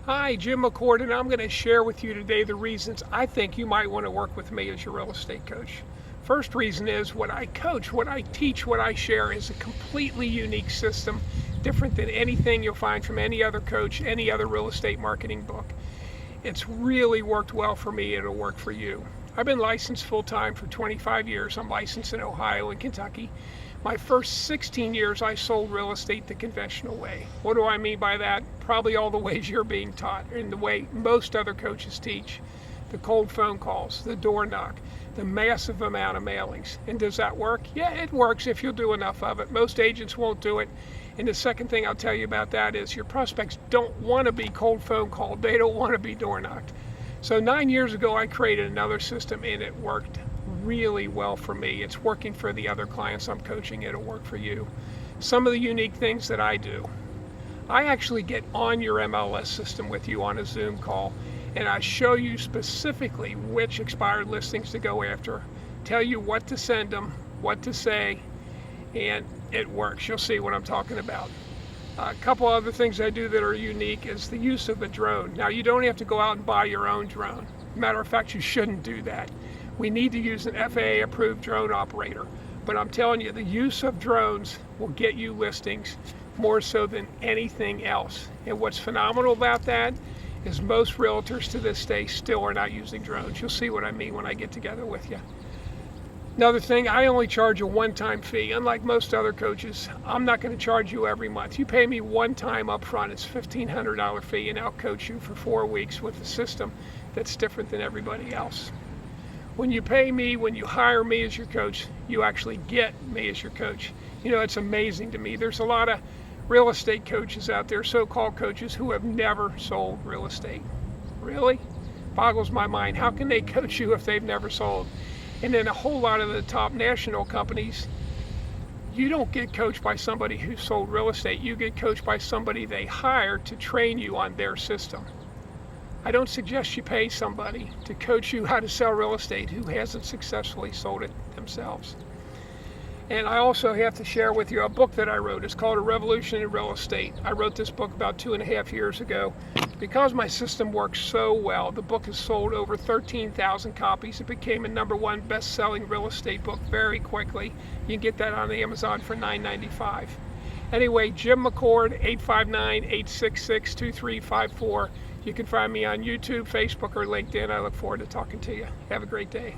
Hi, Jim McCord, and I'm going to share with you today the reasons I think you might want to work with me as your real estate coach. First reason is what I coach, what I teach, what I share is a completely unique system, different than anything you'll find from any other coach, any other real estate marketing book. It's really worked well for me. It'll work for you. I've been licensed full-time for 25 years. I'm licensed in Ohio and Kentucky. My first 16 years, I sold real estate the conventional way. What do I mean by that? Probably all the ways you're being taught, and the way most other coaches teach. The cold phone calls, the door knock, the massive amount of mailings. And does that work? Yeah, it works if you'll do enough of it. Most agents won't do it. And the second thing I'll tell you about that is your prospects don't want to be cold phone called. They don't want to be door knocked. So 9 years ago, I created another system, and it worked really well for me. It's working for the other clients I'm coaching. It'll work for you. Some of the unique things that I do. I actually get on your MLS system with you on a Zoom call, and I show you specifically which expired listings to go after, tell you what to send them, what to say, and it works. You'll see what I'm talking about. A couple other things I do that are unique is the use of a drone. Now, you don't have to go out and buy your own drone. Matter of fact, you shouldn't do that. We need to use an FAA-approved drone operator. But I'm telling you, the use of drones will get you listings more so than anything else. And what's phenomenal about that is most realtors to this day still are not using drones. You'll see what I mean when I get together with you. Another thing, I only charge a one-time fee. Unlike most other coaches, I'm not going to charge you every month. You pay me one time up front, it's a $1,500 fee, and I'll coach you for 4 weeks with a system that's different than everybody else. When you pay me, when you hire me as your coach, you actually get me as your coach. You know, it's amazing to me. There's a lot of real estate coaches out there, so-called coaches, who have never sold real estate. Really? Boggles my mind. How can they coach you if they've never sold? And then a whole lot of the top national companies, you don't get coached by somebody who sold real estate. You get coached by somebody they hire to train you on their system. I don't suggest you pay somebody to coach you how to sell real estate who hasn't successfully sold it themselves. And I also have to share with you a book that I wrote. It's called A Revolution in Real Estate. I wrote this book about 2.5 years ago. Because my system works so well, the book has sold over 13,000 copies. It became a #1 best-selling real estate book very quickly. You can get that on Amazon for $9.95. Anyway, Jim McCord, 859-866-2354. You can find me on YouTube, Facebook, or LinkedIn. I look forward to talking to you. Have a great day.